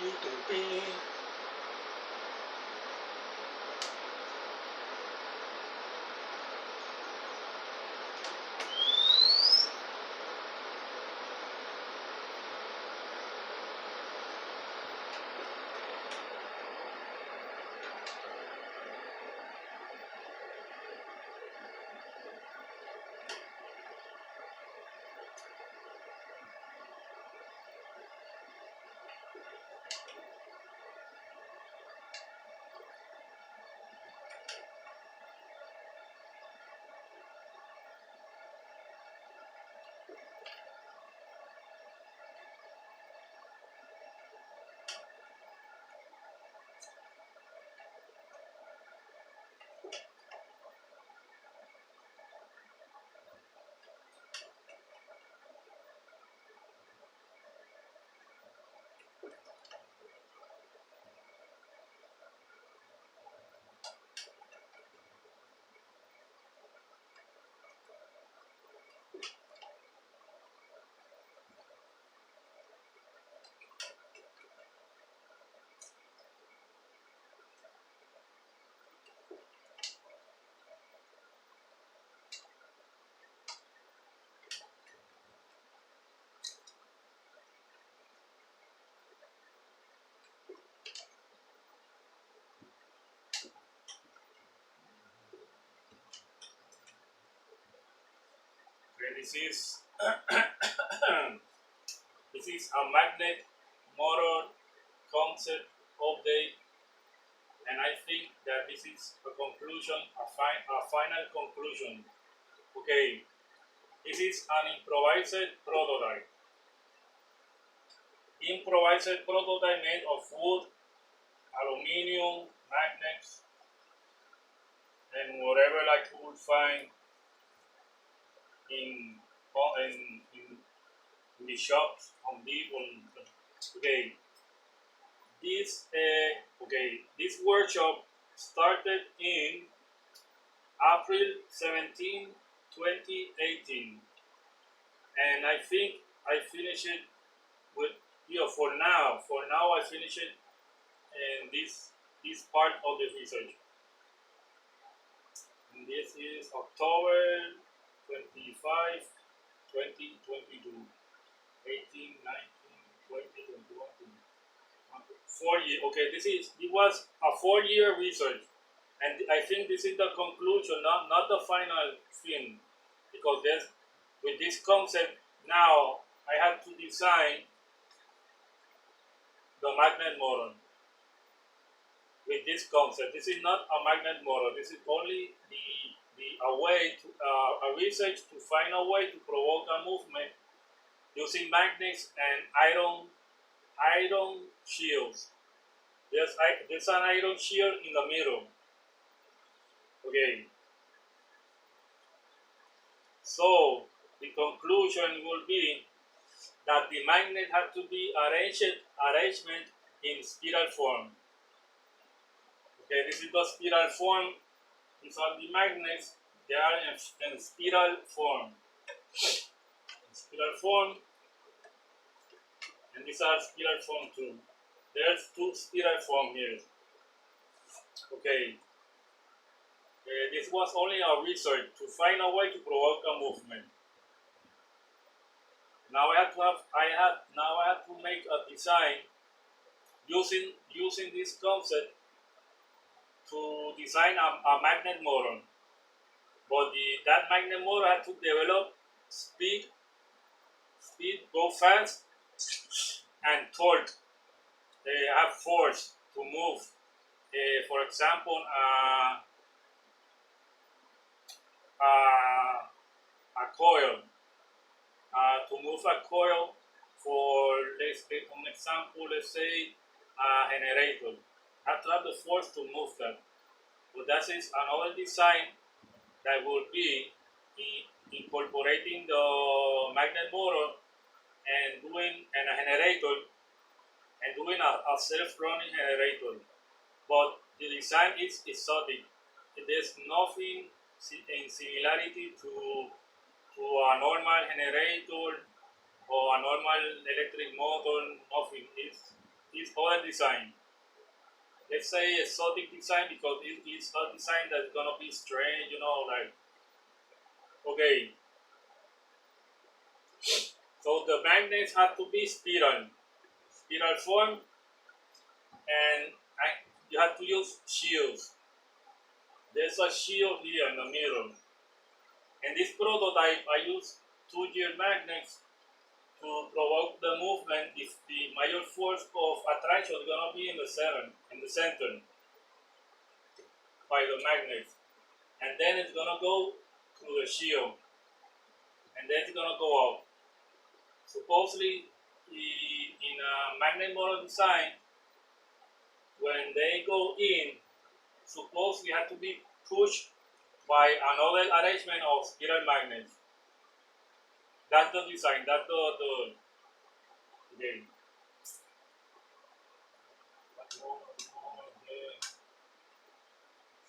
YouTube. This is this is a magnet motor concept update, and I think that this is a conclusion, a final conclusion. Okay, this is an improvised prototype. Improvised prototype made of wood, aluminum, magnets, and whatever I could find in the shops, Home Depot. Okay, this workshop started in April 17, 2018, and I think I finished it with, for now I finished it in this part of the research. And this is October 25, 2022, 18, 19, 20, 21, 4 years. Okay, it was a 4-year research, and I think this is the conclusion, not the final thing, because with this concept now I have to design the magnet motor. With this concept, this is not a magnet motor. This is only a research to find a way to provoke a movement using magnets and iron shields. There's an iron shield in the middle. Okay. So the conclusion will be that the magnet had to be arrangement in spiral form. Okay, this is the spiral form. These are the magnets. They are in spiral form. And these are spiral form too. There's 2 spiral form here. Okay. This was only a research to find a way to provoke a movement. Now I had to make a design using this concept to design a magnet motor. But that magnet motor had to develop speed, go fast, and torque. They have force to move. For example, a coil. To move a coil for, let's take an example, let's say a generator. Have to have the force to move that. But that is another design that will be incorporating the magnet motor and a generator and doing a self-running generator. But the design is exotic. There's nothing in similarity to a normal generator or a normal electric motor. Nothing. It's this other design. Let's say exotic design because it's a design that's gonna be strange, like okay. So the magnets have to be spiral form, and you have to use shields. There's a shield here in the middle. In this prototype, I use 2-year magnets to provoke the movement if the major force of attraction is going to be in the center by the magnets. And then it's going to go through the shield. And then it's going to go out. Supposedly, in a magnet model design, when they go in, supposedly have to be pushed by another arrangement of spiral magnets. That's the design. That's the game.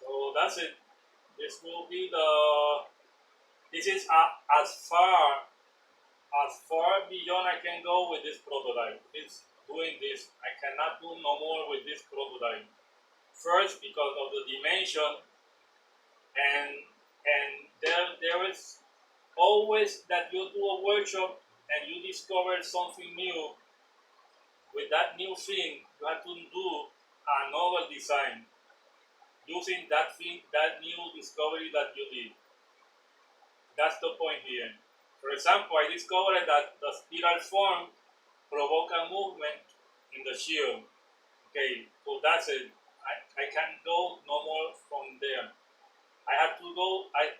So that's it. This will be this is as far beyond I can go with this prototype. It's doing this. I cannot do no more with this prototype. First, because of the dimension, and there is always that you do a workshop and you discover something new. With that new thing, you have to do another design using that thing, that new discovery that you did. That's the point here. For example, I discovered that the spiral form provoke a movement in the shield. Okay, so that's it. I can't go no more from there. I have to go. I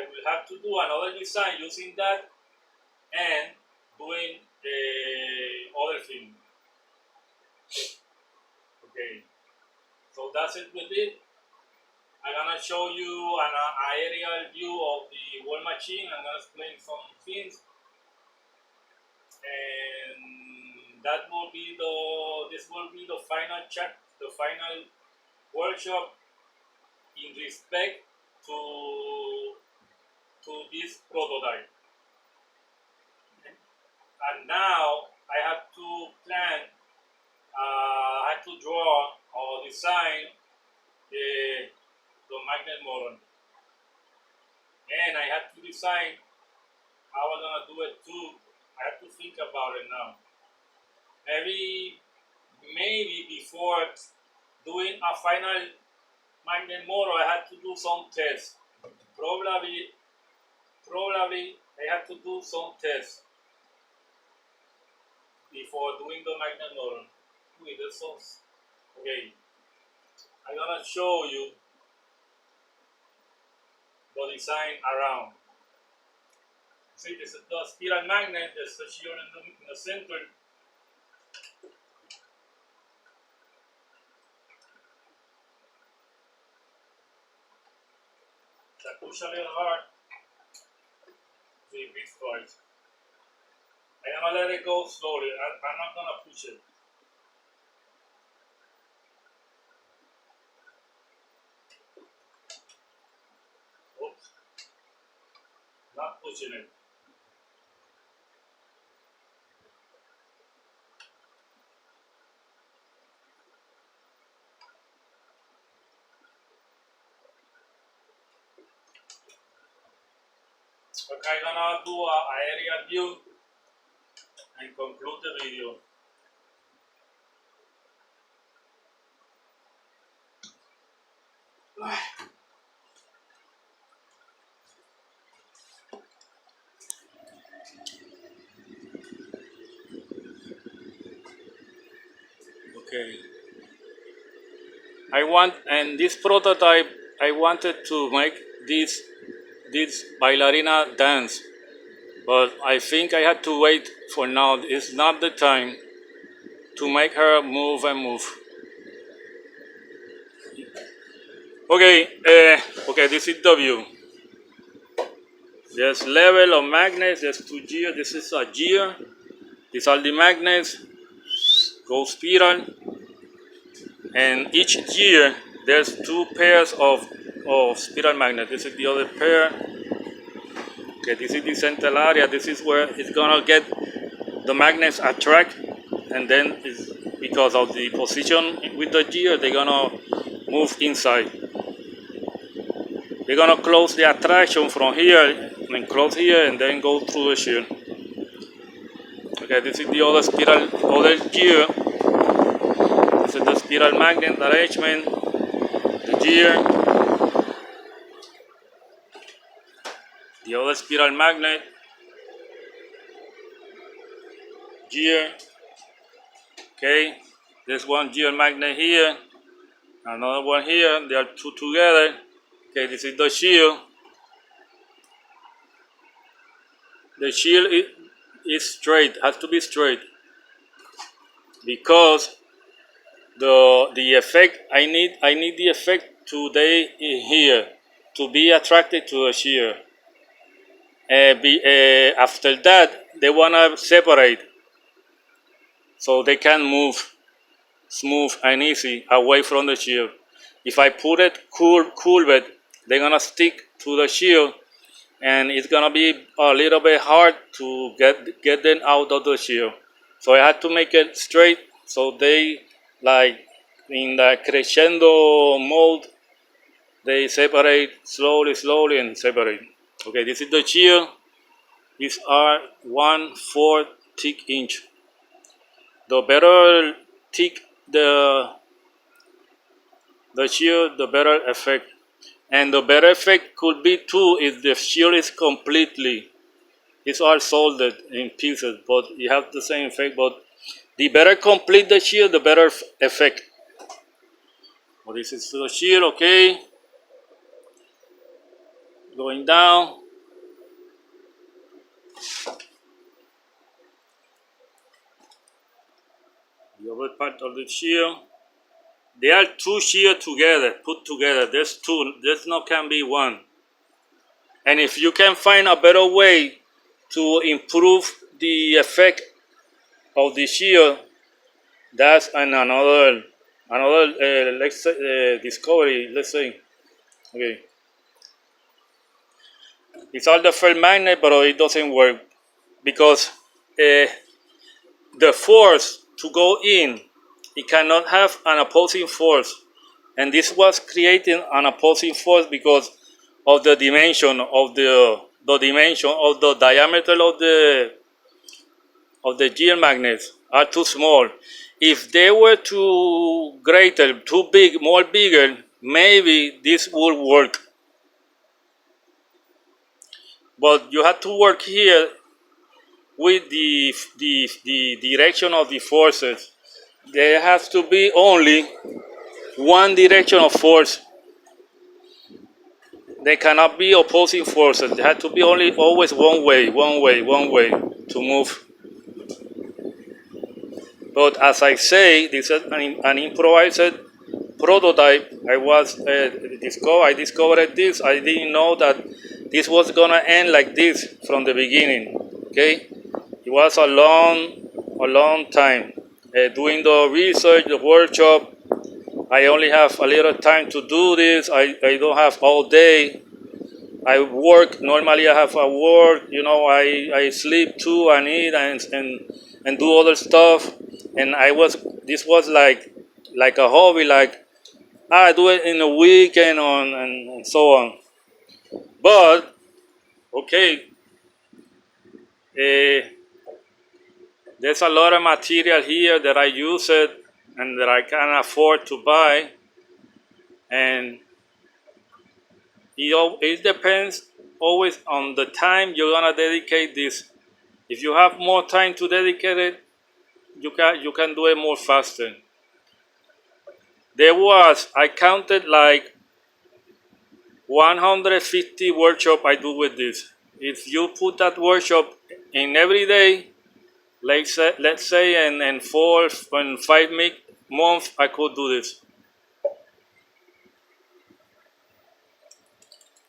will have to do another design using that and doing the other thing. Okay, so that's it with it. I'm gonna show you an aerial view of the wall machine. I'm gonna explain some things, and that will be this will be the final check, the final workshop in respect to this prototype. And now I have to plan, I have to draw or design the magnet model, and I have to design how I'm gonna do it too. I have to think about it now. Maybe before doing a final magnet model, I had to do some tests. Probably I have to do some tests before doing the magnet model. Wait, that's so okay. I'm gonna show you the design around. See, this is the spiral magnet. There's the shield in the center. I push a little hard. See if it starts. I'm gonna let it go slowly. I'm not gonna push it. Oops. Not pushing it. Okay, I'm gonna do an aerial view and conclude the video. Okay. And this prototype, I wanted to make this ballerina dance, but I think I had to wait for now. It's not the time to make her move and move. Okay, okay, this is the view. There's level of magnets, there's 2 gears, this is a gear. These are the magnets, go spiral. And each gear, there's 2 pairs of spiral magnets. This is the other pair. Okay, this is the central area. This is where it's gonna get the magnets attract and then because of the position with the gear, they're gonna move inside. They're gonna close the attraction from here and close here and then go through the shear. Okay, this is the other spiral, other gear. This is the spiral magnet arrangement, the gear, the other spiral magnet, gear. Okay, there's one gear magnet here, another one here. They are two together. Okay, this is the shield. The shield is straight, has to be straight, because the effect I need the effect today here to be attracted to the shear. After that, they wanna separate, so they can move smooth and easy away from the shear. If I put it curved, they're gonna stick to the shear, and it's gonna be a little bit hard to get them out of the shear. So I had to make it straight, so they, like in the crescendo mode, they separate slowly and separate. Okay, this is the shear. These are 1/4 thick inch. The better thick the shear, the better effect. And the better effect could be too if the shear is completely, it's all soldered in pieces, but you have the same effect. But the better complete the shear, the better effect. Well, this is the shear, okay. Going down. The other part of the shear. They are two shear together, put together. There's two, there's no can be one. And if you can find a better way to improve the effect of the shear, that's another let's say, discovery, let's say. Okay, it's all the felt magnet, but it doesn't work because the force to go in, it cannot have an opposing force, and this was creating an opposing force because of the dimension of the dimension of the diameter of the gear magnets are too small. If they were too greater, too big, more bigger, maybe this would work. But you have to work here with the direction of the forces. There has to be only one direction of force. There cannot be opposing forces. There has to be always one way to move. But as I say, this is an improvised prototype. I discovered this. I didn't know that this was gonna end like this from the beginning. Okay, it was a long time doing the research, the workshop. I only have a little time to do this. I don't have all day. I work, normally I have a work, you know, I sleep too and eat and do other stuff. And this was like a hobby, like I do it in a weekend and so on. But, okay, there's a lot of material here that I use it and that I can afford to buy. And it depends always on the time you're gonna dedicate this. If you have more time to dedicate it, you can do it more faster. I counted like 150 workshop I do with this. If you put that workshop in every day, let's say in 4 and 5 months, I could do this.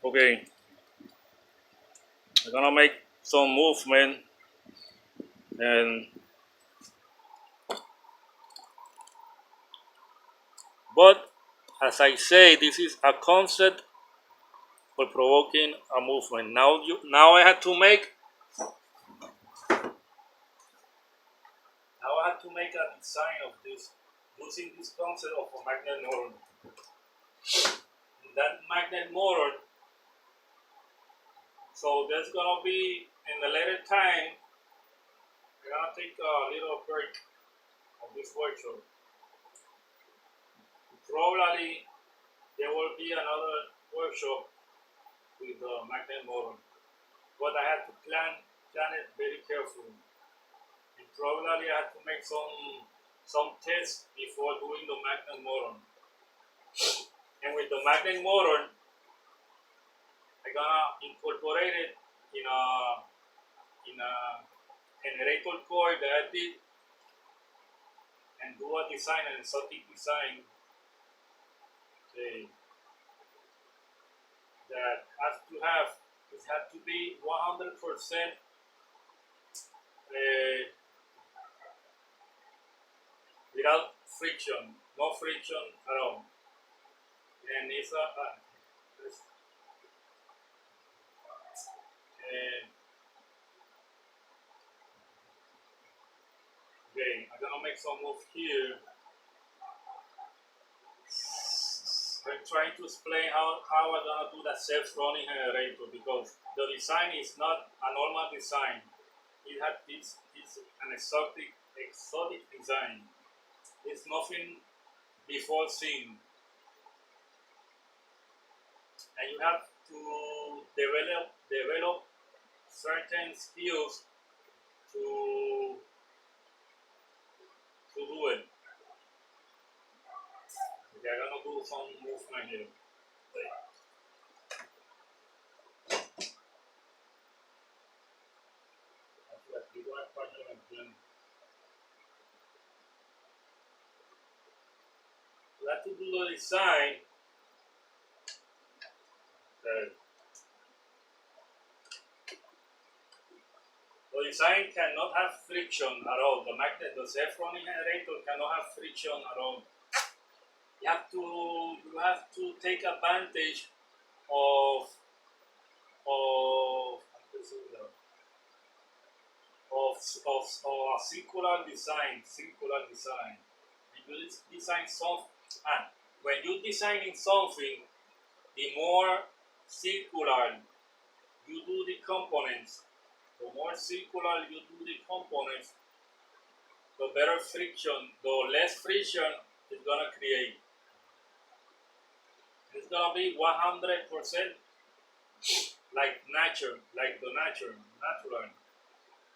Okay, I'm gonna make some movement, but as I say, this is a concept for provoking a movement. Now I had to make design of this using this concept of a magnet motor. That magnet motor, so there's gonna be in the later time, we're gonna take a little break of this workshop. Probably there will be another workshop with the magnet motor, but I had to plan it very carefully. And probably I had to make some tests before doing the magnet motor. And with the magnet motor, I'm gonna incorporate it in a generator coil that I did and do a design, an exotic design that has to be 100% without friction, no friction at all. And it's okay, I'm gonna make some move here. I'm trying to explain how I'm gonna do that self-running generator, because the design is not a normal design. It's an exotic design. It's nothing before seen, and you have to develop certain skills to do it. Okay, I'm gonna do some movement here. You have to do the design. The design cannot have friction at all. The self-running generator cannot have friction at all. You have to take advantage of a circular design. You design something, and when you designing something, the more circular you do the components, the more circular you do the components, the better friction, the less friction it's gonna create. It's gonna be 100% like nature, like the natural.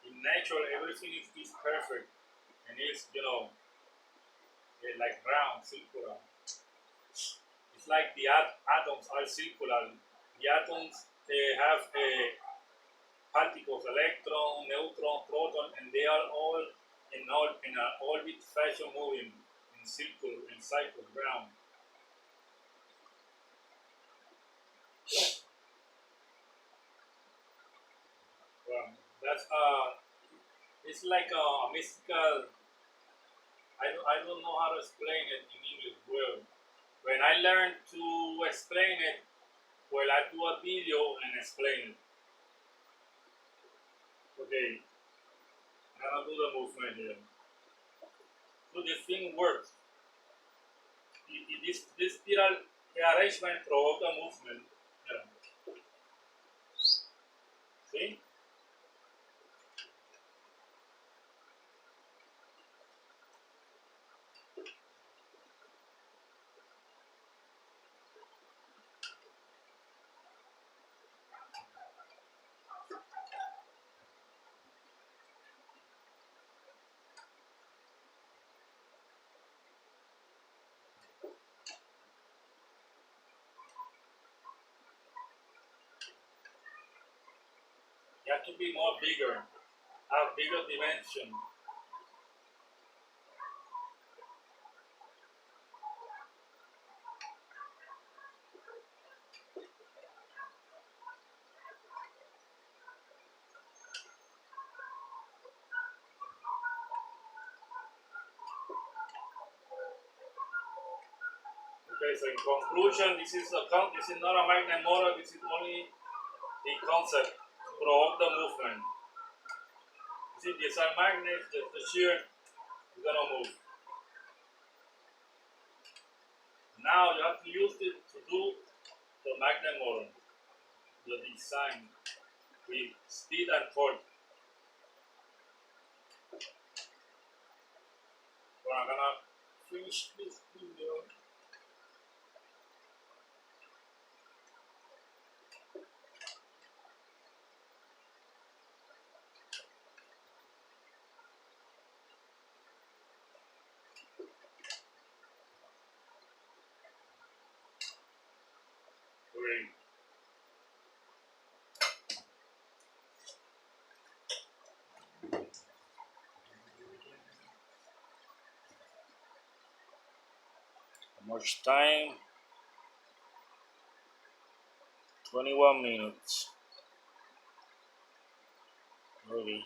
In nature, everything is perfect, and it's like round, circular. It's like the atoms are circular. The atoms have particles, electron, neutron, proton, and they are all in an orbit fashion, moving in cycle round. That's it's like a mystical. I don't know how to explain it in English well. When I learn to explain it, well, I do a video and explain it. Okay, I'm gonna do the movement here. So this thing works. This spiral arrangement provoke a movement. Yeah. See? You have to be more bigger, have bigger dimension. Okay, so in conclusion, this is not a magnet motor. This is only the concept to provoke the movement. You see, these are magnets, just the shear. It's gonna move. Now you have to use it to do the magnet motor, the design with speed and torque. But I'm gonna finish this video. Great. How much time? 21 minutes. Really.